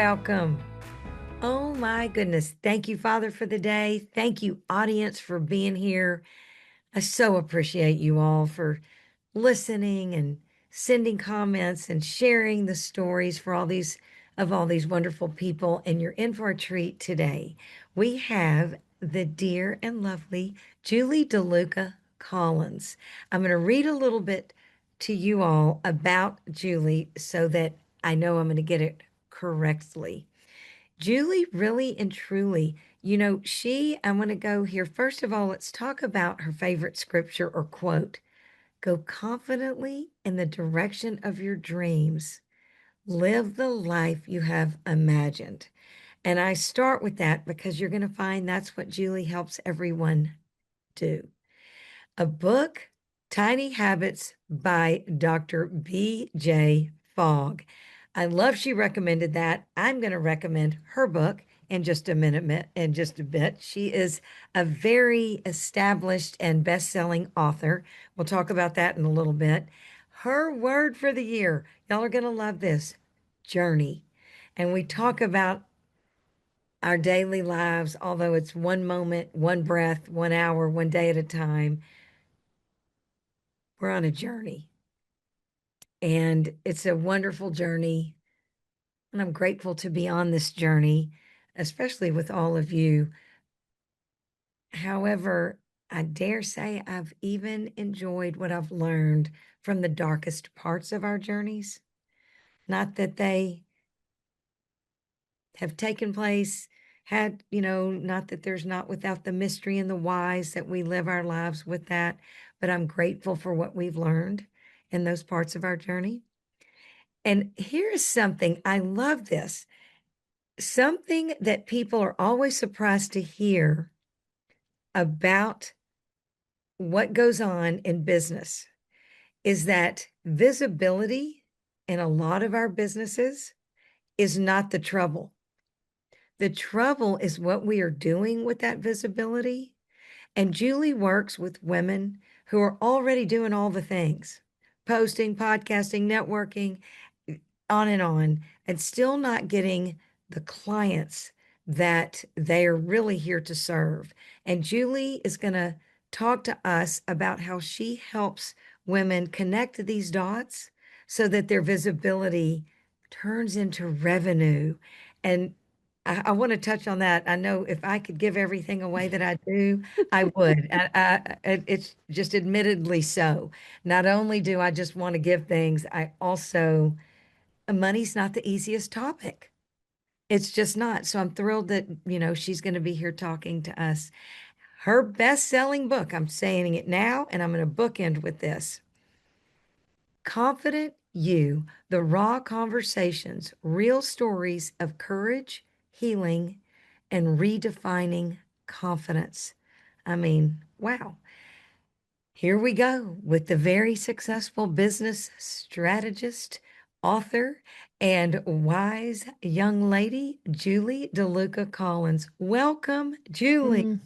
welcome. Oh my goodness. Thank you, Father, for the day. Thank you, audience, for being here. I so appreciate you all for listening and sending comments and sharing the stories for all these wonderful people. And you're in for a treat today. We have the dear and lovely Julie DeLucca-Collins. I'm going to read a little bit to you all about Julie so that I know I'm going to get it correctly. Julie, really and truly, I want to go here. First of all, let's talk about her favorite scripture or quote. Go confidently in the direction of your dreams. Live the life you have imagined. And I start with that because you're going to find that's what Julie helps everyone do. A book, Tiny Habits by Dr. B.J. Fogg. I love she recommended that. I'm going to recommend her book in just a bit. She is a very established and best-selling author. We'll talk about that in a little bit. Her word for the year, y'all are going to love this, journey. And we talk about our daily lives, although it's one moment, one breath, 1 hour, one day at a time. We're on a journey, and it's a wonderful journey. And I'm grateful to be on this journey, especially with all of you. However, I dare say I've even enjoyed what I've learned from the darkest parts of our journeys. Not that they have taken place, not that there's not without the mystery and the whys that we live our lives with that, but I'm grateful for what we've learned in those parts of our journey. And here's something, I love this. Something that people are always surprised to hear about what goes on in business is that visibility in a lot of our businesses is not the trouble. The trouble is what we are doing with that visibility. And Julie works with women who are already doing all the things, posting, podcasting, networking, on, and still not getting the clients that they are really here to serve. And Julie is going to talk to us about how she helps women connect these dots so that their visibility turns into revenue. And I want to touch on that. I know if I could give everything away that I do, I would. It's just admittedly so. Not only do I just want to give things, I also money's not the easiest topic. It's just not. So I'm thrilled that, she's going to be here talking to us. Her best-selling book, I'm saying it now, and I'm going to bookend with this. Confident You, the raw conversations, real stories of courage, healing, and redefining confidence. I mean, wow. Here we go with the very successful business strategist, author, and wise young lady, Julie DeLucca-Collins. Welcome, Julie. Mm.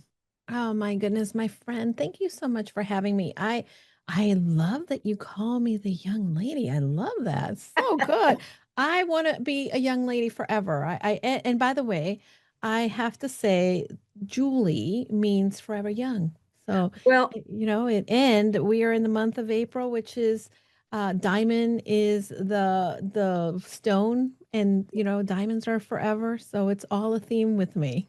Oh my goodness, my friend. Thank you so much for having me. I love that you call me the young lady. I love that. So good. I want to be a young lady forever. And by the way, I have to say Julie means forever young. So, Well, we are in the month of April, which is diamond is the stone, and diamonds are forever, so it's all a theme with me.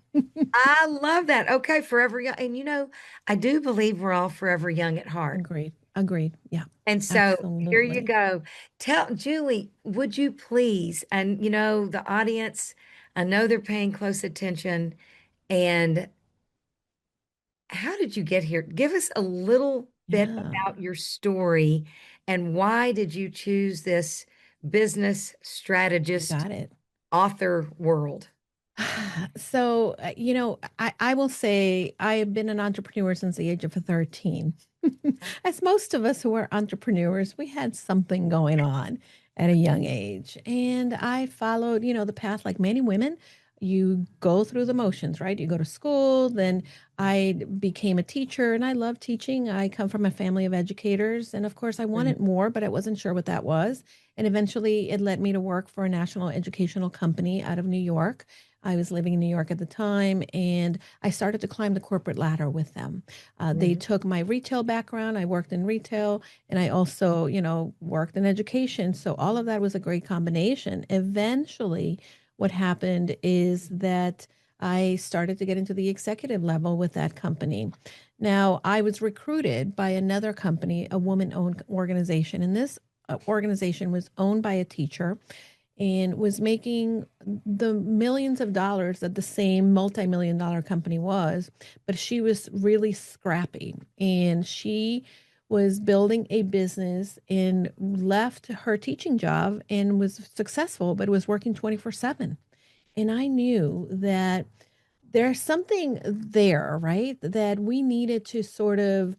I love that. Okay, forever young. And I do believe we're all forever young at heart. Agreed. Agreed. Yeah, And so here you absolutely. go. Tell Julie, would you please, and the audience, I know they're paying close attention. And how did you get here? Give us a little bit Yeah, about your story and why did you choose this business you strategist got it. author world? So, I will say I have been an entrepreneur since the age of 13. As most of us who are entrepreneurs, we had something going on at a young age. And I followed, the path like many women. you go through the motions, right? You go to school, then I became a teacher and I love teaching. I come from a family of educators. And of course, I Mhm. wanted more, but I wasn't sure what that was. And eventually, it led me to work for a national educational company out of New York. I was living in New York at the time, and I started to climb the corporate ladder with them. They Mhm. took my retail background. I worked in retail, and I also, worked in education. So all of that was a great combination. Eventually, what happened is that I started to get into the executive level with that company. Now, I was recruited by another company, a woman owned organization, and this organization was owned by a teacher and was making the millions of dollars that the same multi-million dollar company was, but she was really scrappy and she was building a business and left her teaching job and was successful but was working 24/7. And I knew that there's something there, right? That we needed to sort of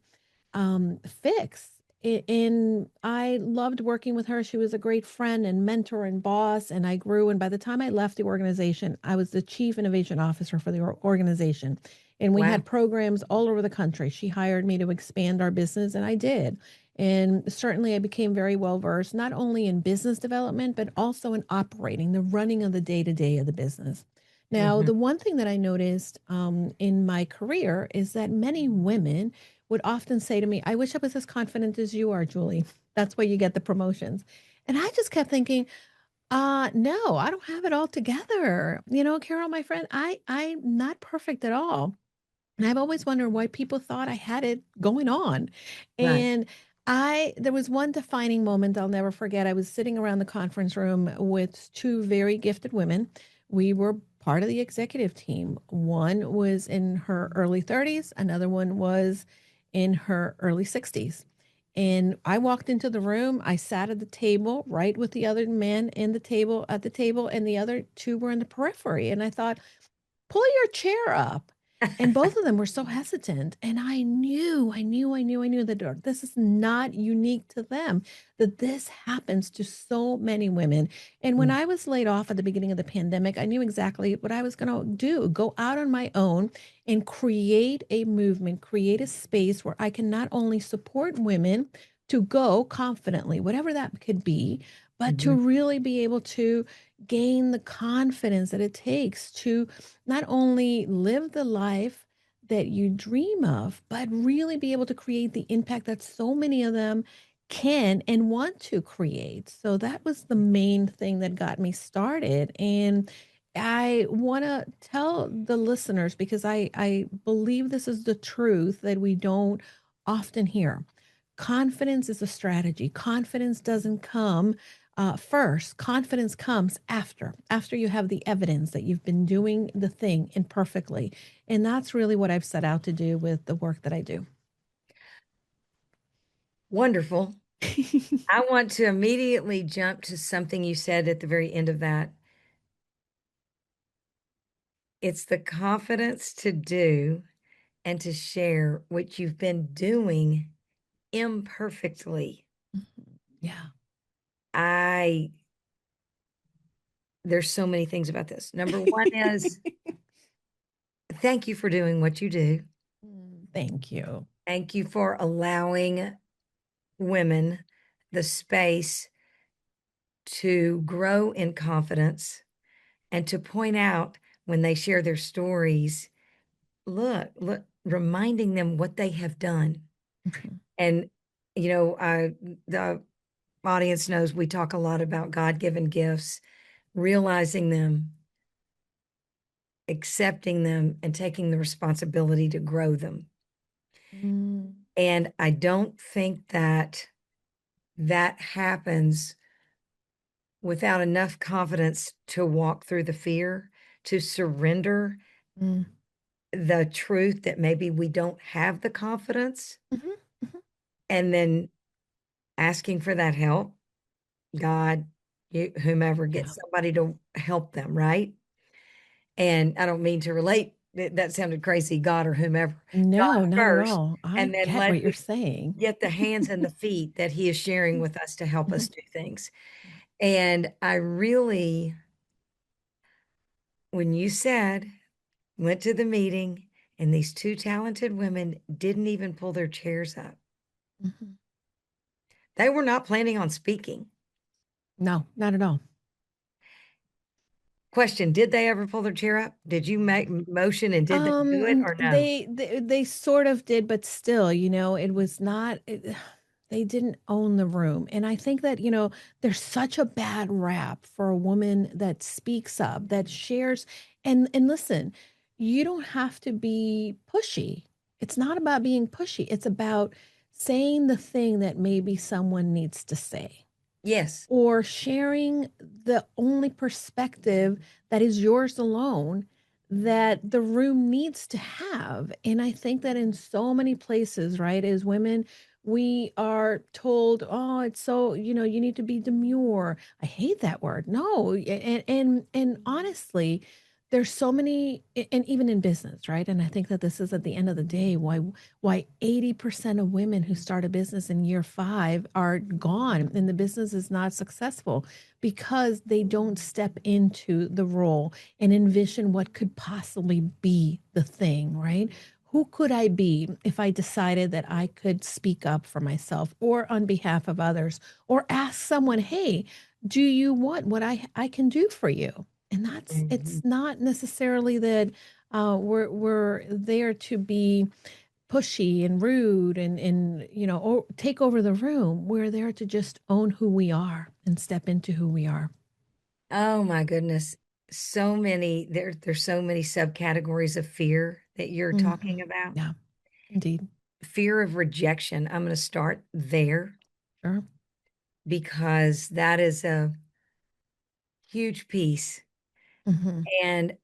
fix. And I loved working with her. She was a great friend and mentor and boss. And I grew. And by the time I left the organization, I was the chief innovation officer for the organization. And we Wow. had programs all over the country. She hired me to expand our business, and I did. And certainly, I became very well versed, not only in business development, but also in operating, the running of the day to day of the business. Now, Mhm. the one thing that I noticed in my career is that many women would often say to me, I wish I was as confident as you are, Julie. That's why you get the promotions. And I just kept thinking, no, I don't have it all together. Carol, my friend, I'm not perfect at all. And I've always wondered why people thought I had it going on. Right. And there was one defining moment I'll never forget. I was sitting around the conference room with two very gifted women. We were part of the executive team. One was in her early 30s, another one was in her early 60s. And I walked into the room. I sat at the table right with the other men in the table at the table, and the other two were in the periphery. And I thought, pull your chair up. And both of them were so hesitant. And I knew that this is not unique to them, that this happens to so many women. And when Mm. I was laid off at the beginning of the pandemic, I knew exactly what I was going to do, go out on my own and create a movement, create a space where I can not only support women to go confidently, whatever that could be, but to Mhm. really be able to gain the confidence that it takes to not only live the life that you dream of, but really be able to create the impact that so many of them can and want to create. So that was the main thing that got me started. And I want to tell the listeners, because I believe this is the truth that we don't often hear. Confidence is a strategy. Confidence doesn't come first. Confidence comes after you have the evidence that you've been doing the thing imperfectly. And that's really what I've set out to do with the work that I do. Wonderful. I want to immediately jump to something you said at the very end of that. It's the confidence to do and to share what you've been doing imperfectly. Yeah. I There's so many things about this. Number one is thank you for doing what you do. Thank you. Thank you for allowing women the space to grow in confidence and to point out when they share their stories, look, reminding them what they have done. Mhm. And, the audience knows we talk a lot about God-given gifts, realizing them, accepting them, and taking the responsibility to grow them. Mm, And I don't think that that happens without enough confidence to walk through the fear, to surrender mm, the truth that maybe we don't have the confidence, mhm, mhm. and then asking for that help. God, whomever, get Yeah. somebody to help them, right? And I don't mean to relate, that sounded crazy, God or whomever. No, God not at first, all. I and then get what you're letting saying. get the hands and the feet that He is sharing with us to help us Mhm. do things. Yeah. And I really when you said, went to the meeting, and these two talented women didn't even pull their chairs up. Mhm. They were not planning on speaking. No, not at all. Question, did they ever pull their chair up? Did you make motion and did they do it or no? They sort of did, but still, it was not they didn't own the room. And I think that, there's such a bad rap for a woman that speaks up, that shares and listen, you don't have to be pushy. It's not about being pushy. It's about saying the thing that maybe someone needs to say Yes. or sharing the only perspective that is yours alone that the room needs to have. And I think that in so many places, right, as women, we are told, oh, it's so, you need to be demure. I hate that word. No. And honestly, there's so many, and even in business, right? And I think that this is at the end of the day why 80% of women who start a business in year 5 are gone and the business is not successful because they don't step into the role and envision what could possibly be the thing, right? Who could I be if I decided that I could speak up for myself or on behalf of others or ask someone, hey, do you want what I can do for you? And Mhm. it's not necessarily that we're there to be pushy and rude and or take over the room. We're there to just own who we are and step into who we are. Oh my goodness. So many, there's so many subcategories of fear that you're talking Mhm. about. Yeah, indeed. Fear of rejection. I'm going to start there Sure. because that is a huge piece. Mhm. And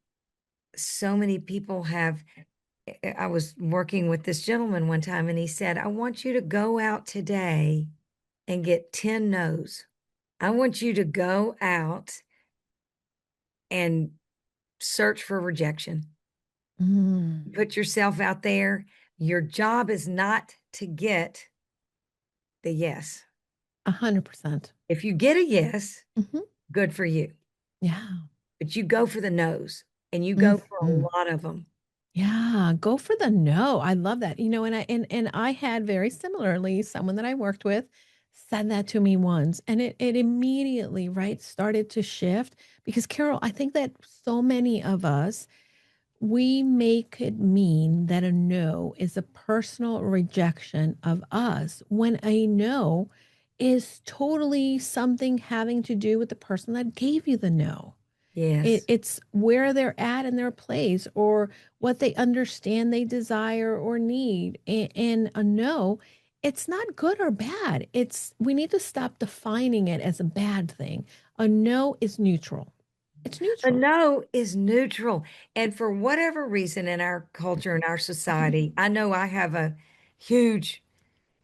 so many people have. I was working with this gentleman one time and he said, I want you to go out today and get 10 no's. I want you to go out and search for rejection. Mm. Put yourself out there. Your job is not to get the yes. 100%. If you get a yes, Mhm. good for you. Yeah. But you go for the no's and you go for a Mhm. lot of them. Yeah, go for the no. I love that. And I had very similarly someone that I worked with said that to me once and it immediately, right, started to shift because Carol, I think that so many of us we make it mean that a no is a personal rejection of us when a no is totally something having to do with the person that gave you the no. Yes. It's where they're at in their place or what they understand they desire or need. And a no, it's not good or bad. We need to stop defining it as a bad thing. A no is neutral. It's A neutral. no is neutral. And for whatever reason in our culture, in our Mhm. society, I know I have a huge,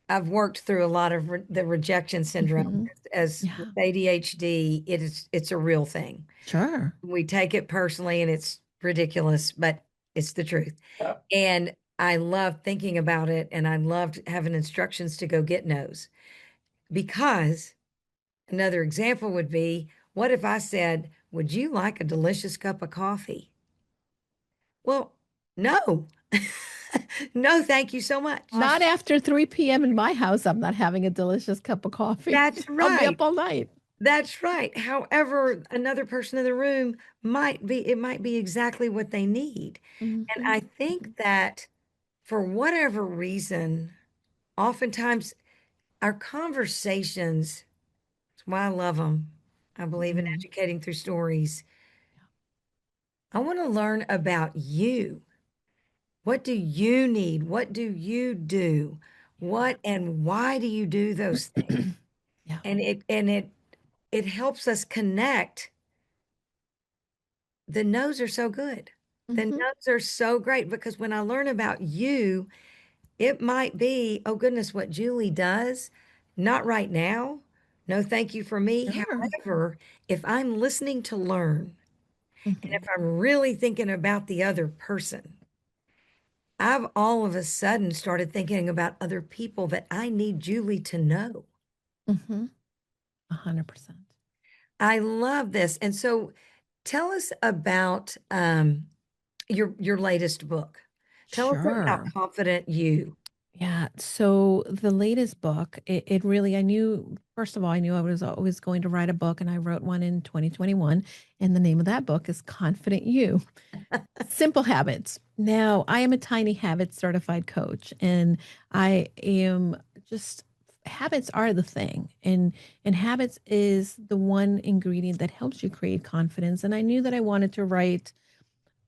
I've worked through a lot of the rejection syndrome Mhm. as with Yeah, ADHD. It's a real thing. sure. We take it personally and it's ridiculous, but it's the truth. And I love thinking about it and I loved having instructions to go get no's because another example would be, what if I said, would you like a delicious cup of coffee? Well, no. No, thank you so much. Not after 3 p.m. in my house, I'm not having a delicious cup of coffee. That's I'll be right. up all night. That's right. However, another person in the room it might be exactly what they need. And Mhm, I think mhm. that for whatever reason, oftentimes our conversations, that's why I love them. I believe in Mhm. educating through stories. I want to learn about you. What do you need? What do you do? What and why do you do those things? Yeah. Yeah. And it helps us connect. The no's are so good. The Mhm. no's are so great because when I learn about you, it might be, oh goodness, what Julie does, not right now. No, thank you for me. Sure. However, if I'm listening to learn and if Mhm. I'm really thinking about the other person, I've all of a sudden started thinking about other people that I need Julie to know. Mhm. 100%. I love this. And so Tell us about your latest book. Tell us about Sure. Confident You. Yeah. So the latest book, it really, I knew, first of all, I knew I was always going to write a book, and I wrote one in 2021. And the name of that book is Confident You. Simple habits. Now, I am a tiny habits certified coach, and I am just habits are the thing. And habits is the one ingredient that helps you create confidence. And I knew that I wanted to write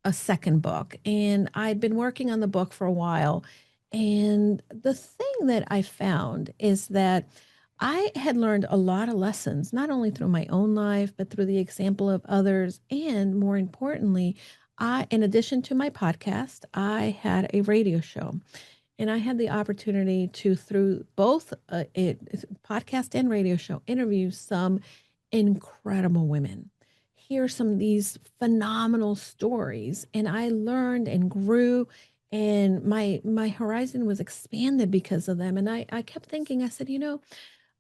a second book, and I'd been working on the book for a while. And the thing that I found is that I had learned a lot of lessons, not only through my own life, but through the example of others. And more importantly, in addition to my podcast, I had a radio show, and I had the opportunity to, through both podcast and radio show, interview some incredible women, hear some of these phenomenal stories, and I learned and grew, and my horizon was expanded because of them. And I kept thinking, I said,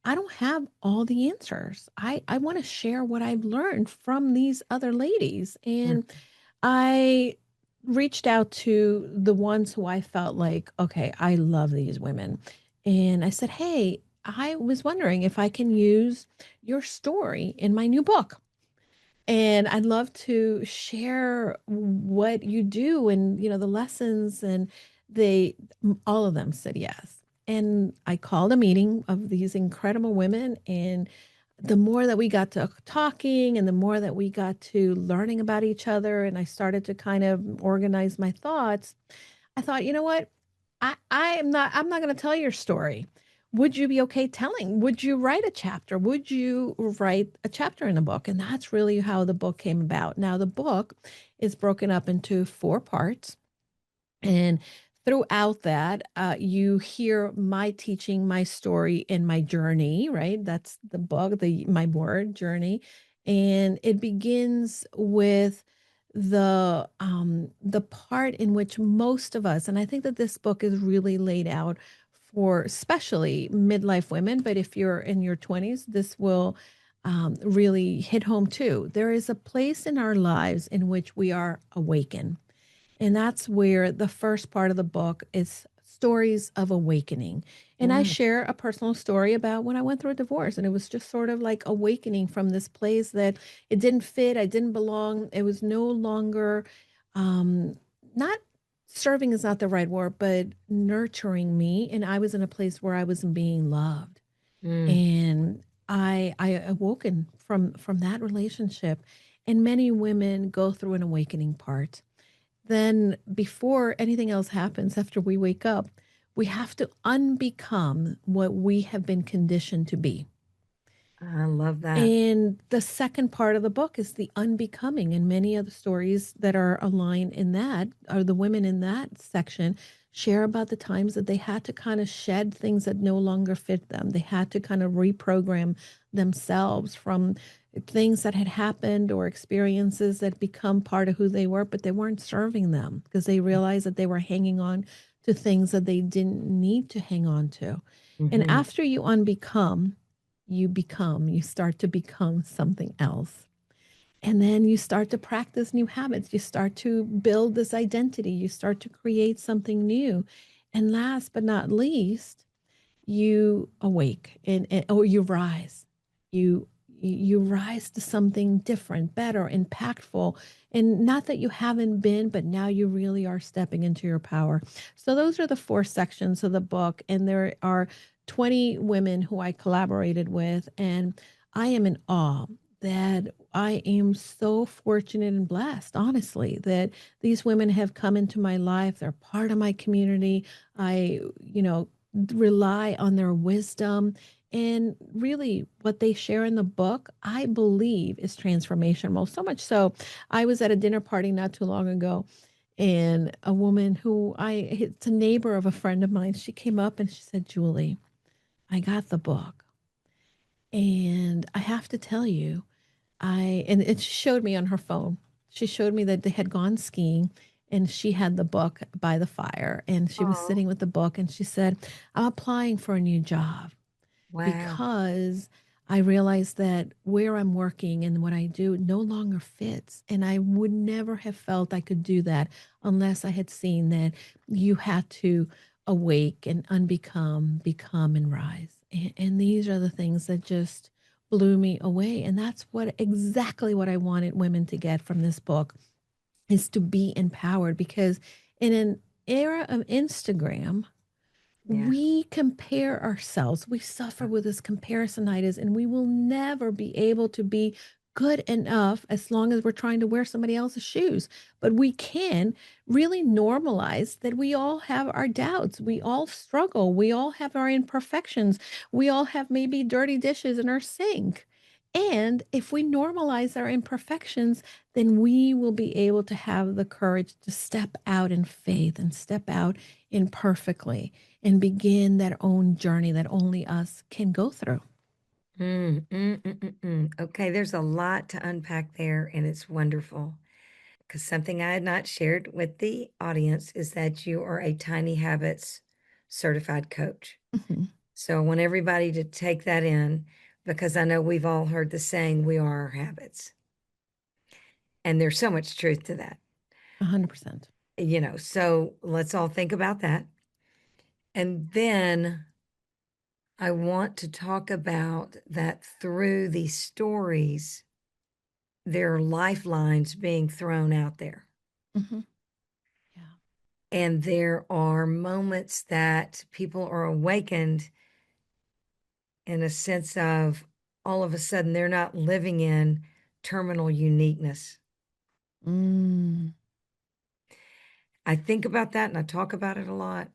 I don't have all the answers. I want to share what I've learned from these other ladies. Mm, And I reached out to the ones who I felt like, okay, I love these women. And I said, hey, I was wondering if I can use your story in my new book. And I'd love to share what you do, and the lessons. And they all of them said yes. And I called a meeting of these incredible women, and the more that we got to talking, and the more that we got to learning about each other, and I started to kind of organize my thoughts, I thought, you know what? I'm not going to tell your story. Would you be okay telling? Would you write a chapter? Would you write a chapter in the book? And that's really how the book came about. Now, the book is broken up into four parts. And throughout that, you hear my teaching, my story, and my journey, right? That's the book, my word journey. And it begins with the part in which most of us, and I think that this book is really laid out for especially midlife women, but if you're in your 20s, this will really hit home too. There is a place in our lives in which we are awakened, and that's where the first part of the book is stories of awakening. And I mm, share a personal story about when I went through a divorce. And it was just sort of like awakening from this place that it didn't fit, I didn't belong. It was no longer, not serving is not the right word, but nurturing me. And I was in a place where I wasn't being loved. mm. And I awoken from that relationship. And many women go through an awakening part. Then before anything else happens, after we wake up, we have to unbecome what we have been conditioned to be. I love that. And the second part of the book is the unbecoming. And many of the stories that are aligned in that, are the women in that section, share about the times that they had to kind of shed things that no longer fit them. They had to kind of reprogram themselves from things that had happened or experiences that become part of who they were, but they weren't serving them because they realized that they were hanging on to things that they didn't need to hang on to. And Hmm. after you unbecome, you start to become something else. And then you start to practice new habits. You start to build this identity. You start to create something new. And last but not least, you awake, and or you rise. You rise to something different, better, impactful. And not that you haven't been, but now you really are stepping into your power. So those are the four sections of the book, and there are 20 women who I collaborated with, and I am in awe that I am so fortunate and blessed, honestly, that these women have come into my life. They're part of my community. I, rely on their wisdom. And really, what they share in the book, I believe, is transformational. So much so, I was at a dinner party not too long ago, and a woman it's a neighbor of a friend of mine, she came up and she said, Julie, I got the book. And I have to tell you, and it showed me on her phone. She showed me that they had gone skiing, and she had the book by the fire, and she was Oh, sitting with the book, and she said, I'm applying for a new job wow. because I realized that where I'm working and what I do no longer fits. And I would never have felt I could do that unless I had seen that you had to awake and unbecome, become and rise. And these are the things that just blew me away. And that's what exactly what I wanted women to get from this book is to be empowered because in an era of Instagram, Yeah. we compare ourselves. We suffer with this comparisonitis, and we will never be able to be good enough as long as we're trying to wear somebody else's shoes. But we can really normalize that we all have our doubts. We all struggle. We all have our imperfections. We all have maybe dirty dishes in our sink. And if we normalize our imperfections, then we will be able to have the courage to step out in faith and step out imperfectly and begin that own journey that only us can go through. Okay, there's a lot to unpack there, and it's wonderful. Because something I had not shared with the audience is that you are a Tiny Habits certified coach. Mhm. So I want everybody to take that in because I know we've all heard the saying, we are our habits. And there's so much truth to that, 100%. So let's all think about that. And then I want to talk about that through these stories, there are lifelines being thrown out there. Mhm. Yeah. And there are moments that people are awakened in a sense of all of a sudden they're not living in terminal uniqueness. Mm. I think about that and I talk about it a lot,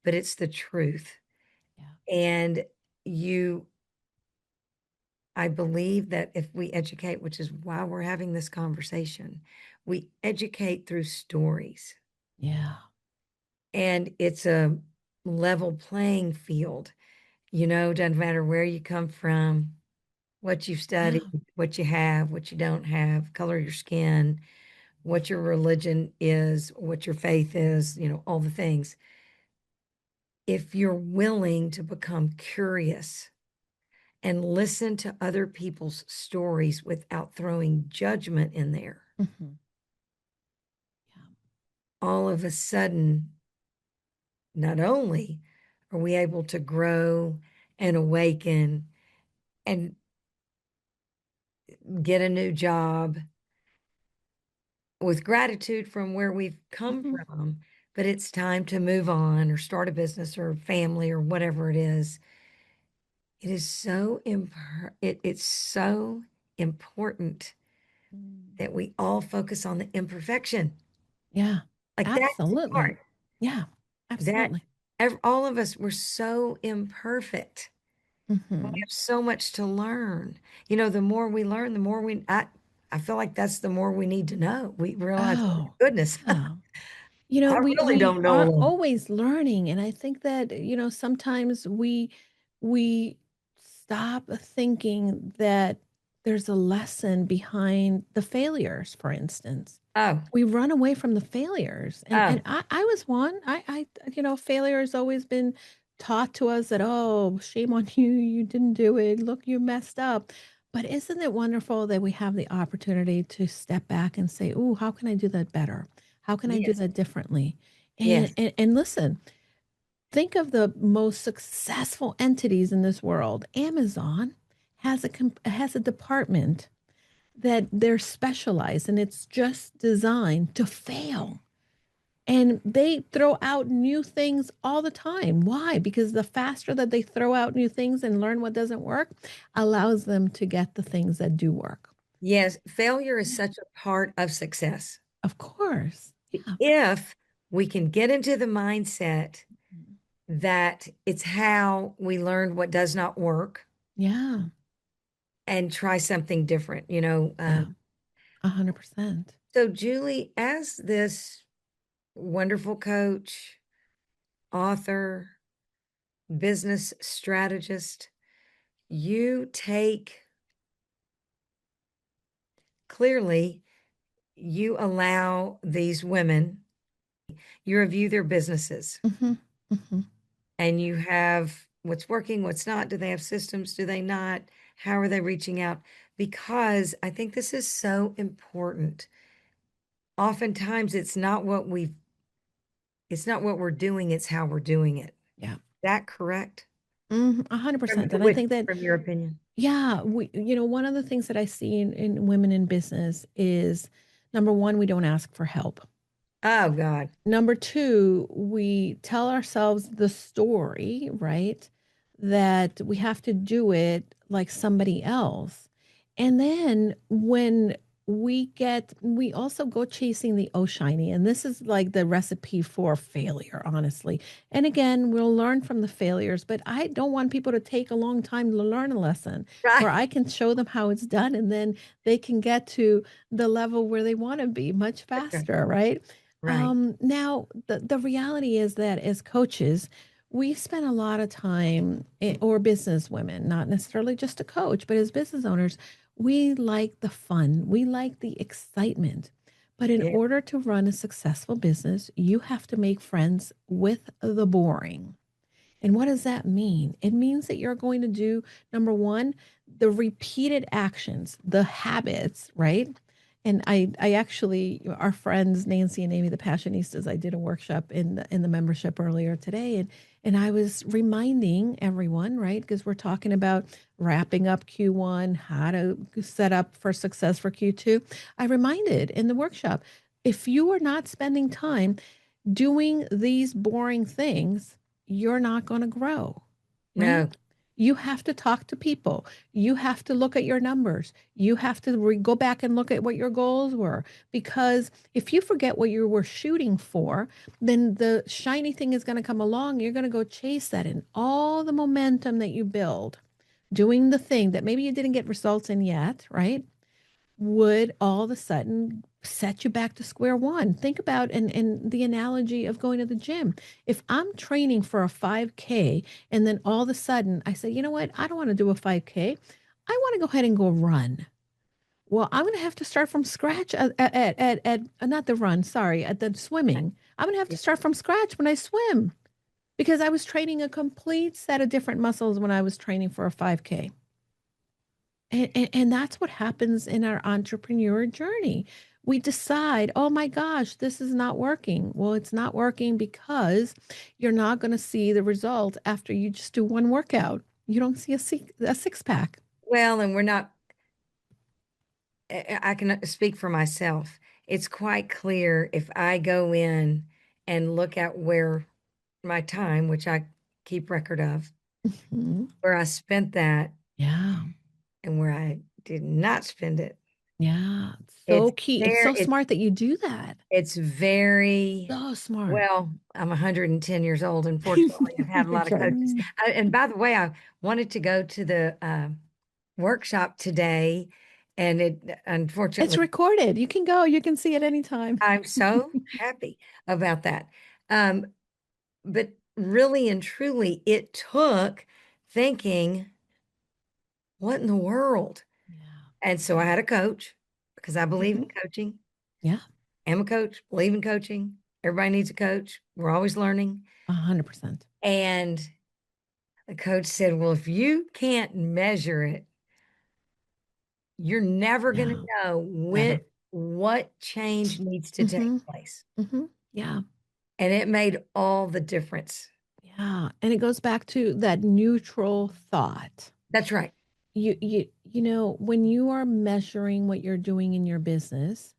but it's the truth. Yeah. And you, I believe that if we educate, which is why we're having this conversation, we educate through stories. Yeah. And it's a level playing field. Doesn't matter where you come from, what you've studied, Yeah. what you have, what you don't have, color of your skin, what your religion is, what your faith is, all the things. If you're willing to become curious and listen to other people's stories without throwing judgment in there, Mhm. Yeah. all of a sudden, not only are we able to grow and awaken and get a new job with gratitude from where we've come Mhm. from, but it's time to move on or start a business or family or whatever it is. It is it's so important Mm. that we all focus on the imperfection. Yeah. Like that's the Absolutely. part Yeah. that Absolutely. all of us were so imperfect. We Mhm. have so much to learn. The more we learn, the more I feel like that's the more we need to know. We realize, oh my Oh, goodness, yeah. I We really we don't know a are lot. always learning, and I think that, sometimes we stop thinking that there's a lesson behind the failures, for instance. Oh, We run away from the failures, and oh, I was one. Failure has always been taught to us that, "Oh, shame on you, you didn't do it. Look, you messed up." But isn't it wonderful that we have the opportunity to step back and say, "Ooh, how can I do that better? How can I do yes, that differently?" yes, And listen, think of the most successful entities in this world. Amazon has a department that they're specialized and it's just designed to fail. And they throw out new things all the time. Why? Because the faster that they throw out new things and learn what doesn't work allows them to get the things that do work. yes. Failure is Yeah. such a part of success. Of course. Yeah. If we can get into the mindset that it's how we learned what does not work Yeah. and try something different. Yeah. 100%. So, Julie, as this wonderful coach, author, business strategist, you take clearly, you allow these women, you review their businesses Mhm. Mhm. and you have what's working, what's not. Do they have systems? Do they not? How are they reaching out? Because I think this is so important. Oftentimes it's not what we're doing, it's how we're doing it. Yeah. That correct? 100%. And I think that, From your opinion? yeah, one of the things that I see in women in business is number one, we don't ask for help. Oh God. Number two, we tell ourselves the story, right? That we have to do it like somebody else. And then when we also go chasing the oh shiny. And this is like the recipe for failure, honestly. And again, we'll learn from the failures, but I don't want people to take a long time to learn a lesson Right. where I can show them how it's done and then they can get to the level where they want to be much That's right. faster, right? Right. Now, the reality is that as coaches, we spend a lot of time, or business women, not necessarily just a coach, but as business owners, we like the fun, we like the excitement. But in Yeah. order to run a successful business, you have to make friends with the boring. And what does that mean? It means that you're going to do, number one, the repeated actions, the habits, right? And I actually, our friends Nancy and Amy, the Passionistas, I did a workshop in the membership earlier today, and I was reminding everyone, right, because we're talking about wrapping up Q1, how to set up for success for Q2. I reminded in the workshop, if you are not spending time doing these boring things, you're not going to grow, right? No. You have to talk to people. You have to look at your numbers. You have to go back and look at what your goals were. Because if you forget what you were shooting for, then the shiny thing is going to come along. You're going to go chase that. And all the momentum that you build doing the thing that maybe you didn't get results in yet, right? Would all of a sudden set you back to square one. Think about and the analogy of going to the gym. If I'm training for a 5K and then all of a sudden I say, you know what, I don't want to do a 5K. I want to go ahead and go run. Well, I'm going to have to start from scratch at not the run, sorry, at the swimming. I'm going to have to Yeah. start from scratch when I swim because I was training a complete set of different muscles when I was training for a 5K. And that's what happens in our entrepreneur journey. We decide, oh my gosh, this is not working. Well, it's not working because you're not going to see the result after you just do one workout. You don't see a six pack. Well, and we're not, I can speak for myself. It's quite clear if I go in and look at where my time, which I keep record of, Mhm. where I spent that Yeah. and where I did not spend it. Yeah. It's It's so key. It's there. so smart that you do that. It's very So smart. well. I'm 110 years old. Unfortunately, I've had a lot of coaches. And by the way, I wanted to go to the workshop today, and it It's unfortunately, recorded. You can go. You can see it anytime. I'm so happy about that. Um, but really and truly, it took thinking, what in the world? Yeah. And so I had a coach because I believe Hmm. in coaching. Yeah. I'm a coach, believe in coaching. Everybody needs a coach. We're always learning. 100%. And the coach said, well, if you can't measure it, you're never going to Yeah. know Never. what change needs to take Hmm. place. Hmm. Yeah. And it made all the difference. Yeah, and it goes back to that neutral thought. That's right. When you are measuring what you're doing in your business,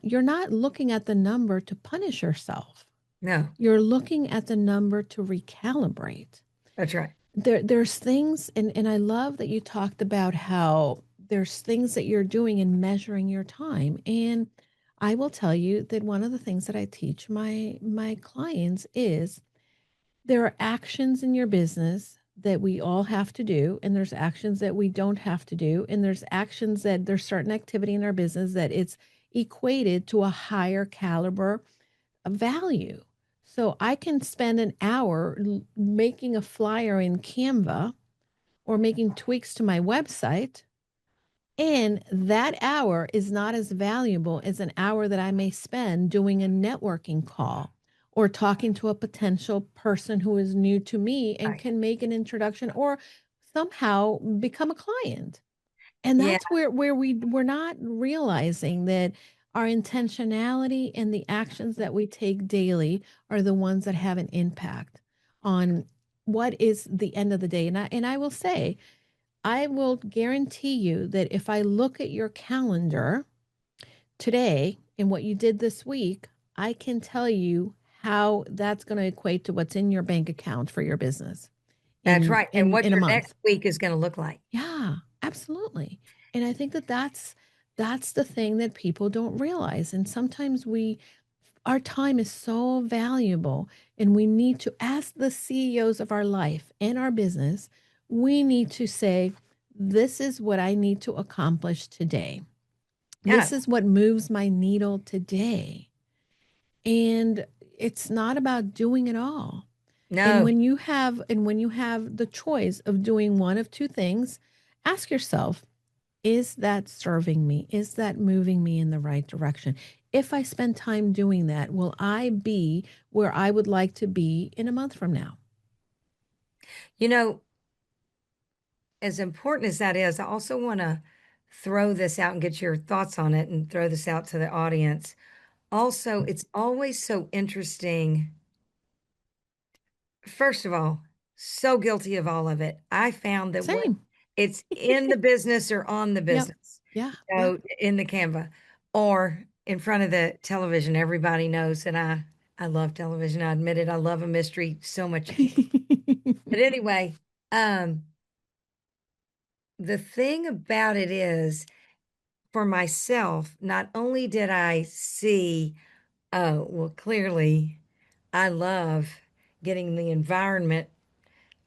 you're not looking at the number to punish yourself. No, You're looking at the number to recalibrate. that's right. There's things and I love that you talked about how there's things that you're doing in measuring your time. And I will tell you that one of the things that I teach my clients is there are actions in your business that we all have to do, and there's actions that we don't have to do, and there's actions that there's certain activity in our business that it's equated to a higher caliber of value. So I can spend an hour making a flyer in Canva or making tweaks to my website, and that hour is not as valuable as an hour that I may spend doing a networking call or talking to a potential person who is new to me and Right. can make an introduction or somehow become a client. And Yeah, that's where we're not realizing that our intentionality and the actions that we take daily are the ones that have an impact on what is the end of the day. And I will say, I will guarantee you that if I look at your calendar today and what you did this week, I can tell you how that's going to equate to what's in your bank account for your business that's in right. And in what in a your month. next week is going to look like. Yeah, absolutely. And I think that that's the thing that people don't realize. And sometimes we our time is so valuable and we need to ask the CEOs of our life and our business, we need to say, this is what I need to accomplish today. Yeah. This is what moves my needle today. And it's not about doing it all. And No. when you have the choice of doing one of two things, ask yourself, is that serving me? Is that moving me in the right direction? If I spend time doing that, will I be where I would like to be in a month from now? You know, as important as that is, I also want to throw this out and get your thoughts on it and throw this out to the audience. Also, it's always so interesting. First of all, so guilty of all of it. I found that when Same. it's in the business or on the Yep. business, Yeah. Yep. so in the Canva or in front of the television, everybody knows that I love television. I admit it. I love a mystery so much you can't. But anyway, um, the thing about it is for myself, not only did I see, oh, well, clearly I love getting the environment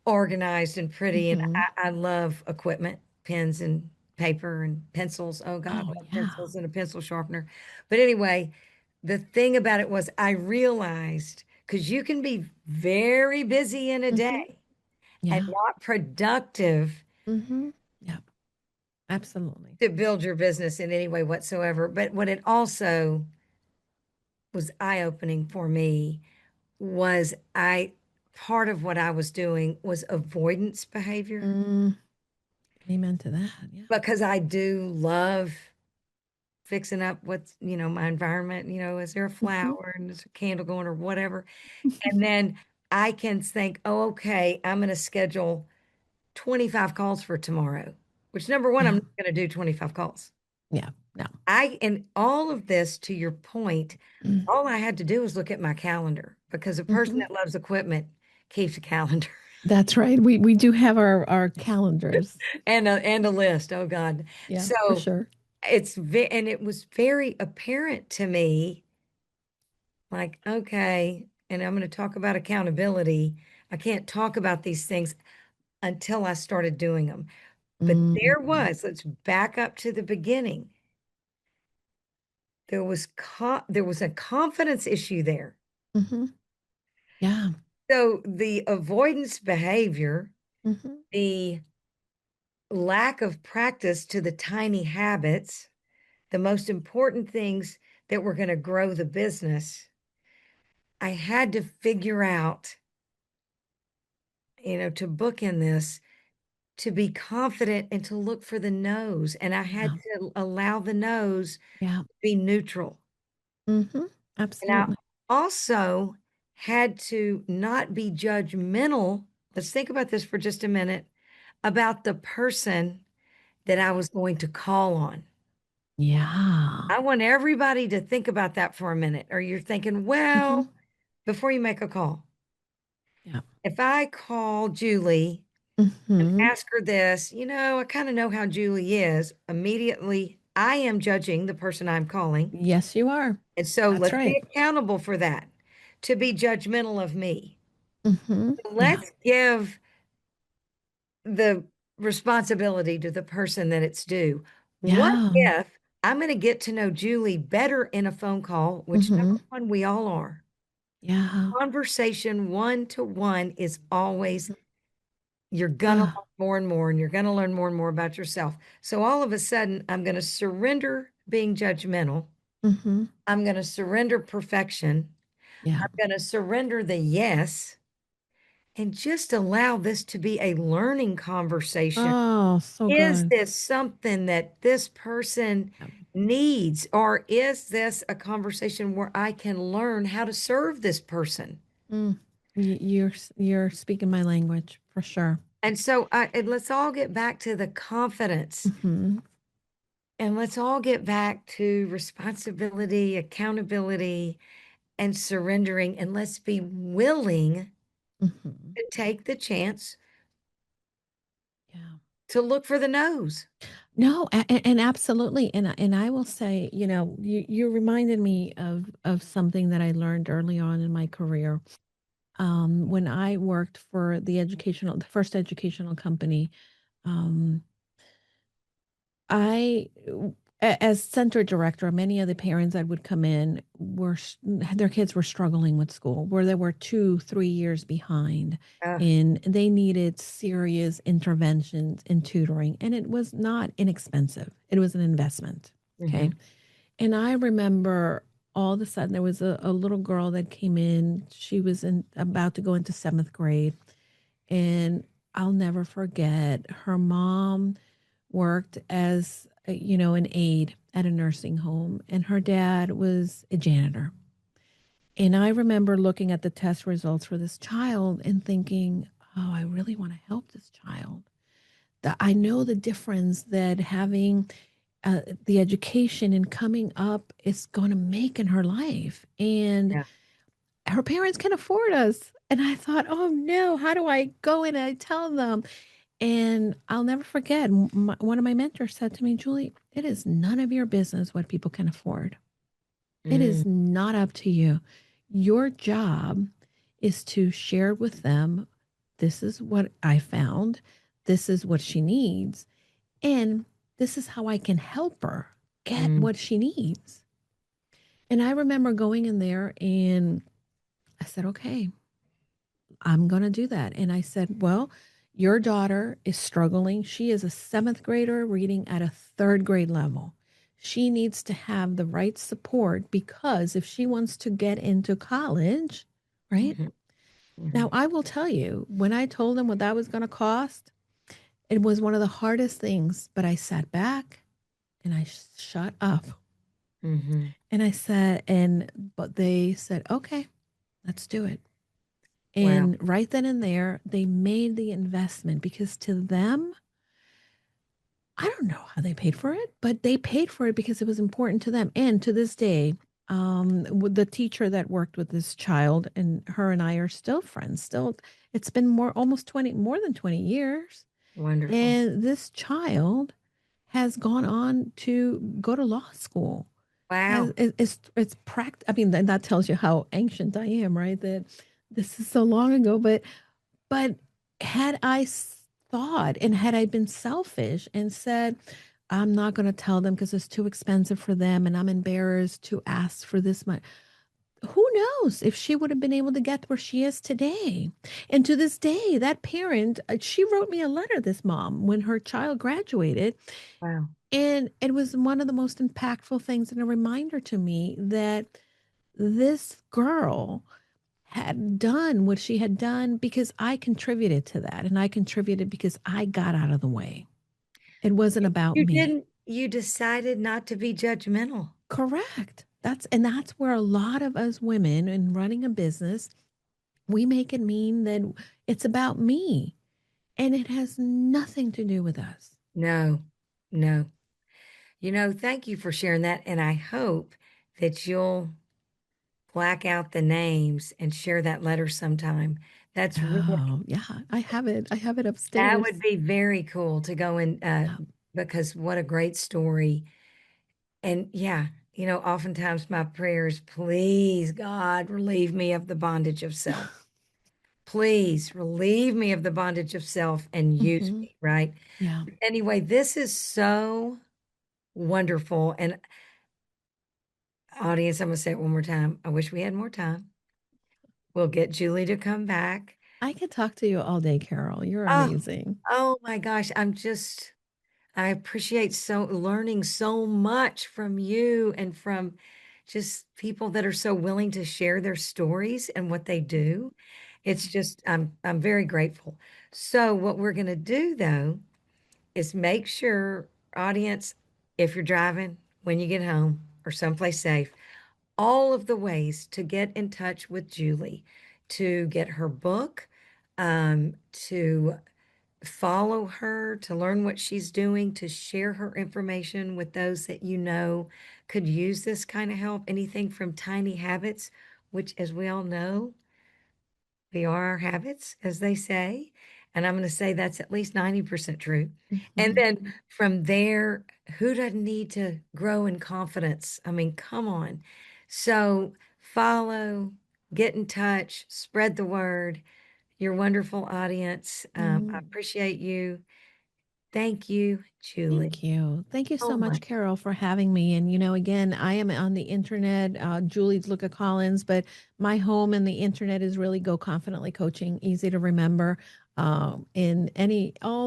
organized and pretty, and hmm I love equipment, pens and paper and pencils. Oh God, I Oh love yeah. pencils and a pencil sharpener. But anyway, the thing about it was I realized because you can be very busy in a hmm day and Yeah. not productive Yep. Absolutely. to build your business in any way whatsoever. But what it also was eye-opening for me was I part of what I was doing was avoidance behavior Mm, amen to that. Yeah. because I do love fixing up what's, my environment, is there a hmm flower and there's a candle going or whatever. And then I can think, oh, okay, I'm going to schedule 25 calls for tomorrow, which number one, I'm Yeah. not going to do 25 calls. Yeah. No. And all of this, to your point, all I had to do was look at my calendar because a person hmm that loves equipment keeps a calendar That's right. We do have our calendars. and a list. Oh God. Yeah, for So sure. and it was very apparent to me, like, okay, and I'm going to talk about accountability. I can't talk about these things until I started doing them. But Mhm. let's back up to the beginning. There was a confidence issue there. Mhm. Yeah. So the avoidance behavior, Mhm. the lack of practice to the tiny habits, the most important things that were going to grow the business, I had to figure out, to book in this, to be confident and to look for the no's. And I had Yeah. to allow the no's Yeah. to be neutral. Mhm. And I Absolutely. also had to not be judgmental. Let's think about this for just a minute about the person that I was going to call on. Yeah. I want everybody to think about that for a minute. Or you're thinking, Mhm. well, before you make a call, Yeah. if I call Julie and Mhm. ask her this, I kind of know how Julie is, immediately I am judging the person I'm calling. Yes, you are. And so That's let's be right. accountable for that, to be judgmental of me. Mhm. Yeah. Let's give the responsibility to the person that it's due. What Yeah. if I'm going to get to know Julie better in a phone call, which number Mhm. one, we all are. Yeah. Conversation one to one is always, you're going to learn Ah. more and more, and you're going to learn more and more about yourself. So all of a sudden, I'm going to surrender being judgmental. Mhm. I'm going to surrender perfection. Yeah. I'm going to surrender the yes and just allow this to be a learning conversation. Oh, so Is good. this something that this person Yeah. needs, or is this a conversation where I can learn how to serve this person? Mm. You're speaking my language for sure. And so and let's all get back to the confidence, Hmm. and let's all get back to responsibility, accountability, and surrendering. And let's be willing Hmm. to take the chance Yeah. to look for the no's. No, and absolutely, and I will say, you reminded me of something that I learned early on in my career. When I worked for the first educational company, um, I as center director, many of the parents that would come in their kids were struggling with school, where they were 2, 3 years behind, Uh, and they needed serious interventions in tutoring, and it was not inexpensive. It was an investment. Okay. mhm, And I remember all of a sudden there was a little girl that came in. She was about to go into seventh grade. And I'll never forget her mom worked as an aide at a nursing home, and her dad was a janitor. And I remember looking at the test results for this child and thinking, oh, I really want to help this child. That I know the difference that having the education and coming up is going to make in her life. And yeah. her parents can afford us. And I thought, oh no, how do I go in and I tell them? And I'll never forget, one of my mentors said to me, Julie, it is none of your business what people can afford. It Mm, is not up to you. Your job is to share with them, this is what I found, this is what she needs, and this is how I can help her get mm, what she needs. And I remember going in there and I said, okay, I'm going to do that. And I said, well, your daughter is struggling. She is a seventh grader reading at a third grade level. She needs to have the right support because if she wants to get into college, right? mhm, Now, mhm. I will tell you, when I told them what that was going to cost, it was one of the hardest things. But I sat back and I shut up Mhm. and I said, but they said, okay, let's do it. Wow. And right then and there, they made the investment because to them, I don't know how they paid for it, but they paid for it because it was important to them. And to this day, with the teacher that worked with this child and her and I are still friends. Still, it's been more than 20 years. Wonderful. And this child has gone on to go to law school. Has Wow. it's I mean, that tells you how ancient I am, right? That this is so long ago, but had thought and had I been selfish and said, I'm not going to tell them because it's too expensive for them and I'm embarrassed to ask for this much. Who knows if she would have been able to get where she is today? And to this day, that parent, she wrote me a letter, this mom, when her child graduated. Wow. And it was one of the most impactful things and a reminder to me that this girl had done what she had done because I contributed to that. And I contributed because I got out of the way. It wasn't about You me. didn't, you decided not to be judgmental. Correct. That's where a lot of us women in running a business, we make it mean that it's about me. And it has nothing to do with us. No, no. Thank you for sharing that. And I hope that you'll black out the names and share that letter sometime. That's really, Oh, yeah. I have it. I have it that would upstairs. be very cool to go in, Yeah. because what a great story. And yeah, oftentimes my prayers, please, God, relieve me of the bondage of self. Please relieve me of the bondage of self and use Hmm. me, right? Yeah. Anyway, this is so wonderful. And audience, I'm going to say it one more time. I wish we had more time. We'll get Julie to come back. I could talk to you all day, Carol. You're Oh, amazing. oh my gosh. I appreciate learning so much from you and from just people that are so willing to share their stories and what they do. It's just, I'm very grateful. So what we're going to do though is make sure, audience, if you're driving, when you get home or someplace safe, all of the ways to get in touch with Julie, to get her book, to follow her, to learn what she's doing, to share her information with those that you know could use this kind of help. Anything from tiny habits, which, as we all know, we are our habits, as they say. And I'm going to say that's at least 90% true. And Mhm. then from there, who doesn't need to grow in confidence? I mean, come on. So follow, get in touch, spread the word. Your wonderful audience. I Mm. appreciate you. Thank you, Julie. Thank you. Thank you so So much, much. Carol, for having me. And, again, I am on the internet, Julie DeLucca-Collins, but my home and the internet is really Go Confidently Coaching, easy to remember. All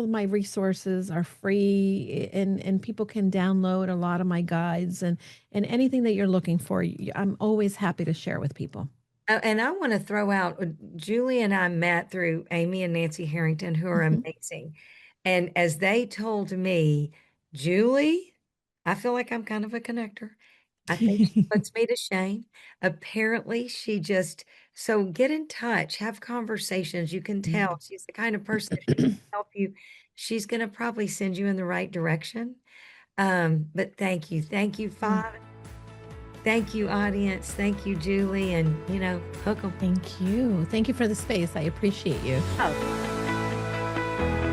my resources are free, and people can download a lot of my guides, and anything that you're looking for. I'm always happy to share with people. And I want to throw out Julie and I met through Amy and Nancy Harrington, who are Mhm. amazing. And as they told me, Julie, I feel like I'm kind of a connector. I think she puts me to shame. Apparently, she just, so get in touch, have conversations. You can tell Mm. she's the kind of person, if she can help you, she's going to probably send you in the right direction. But thank you. Thank you, Mm. Father. Thank you, audience. Thank you, Julie. And, hook 'em. Thank you. Thank you for the space. I appreciate you. Oh.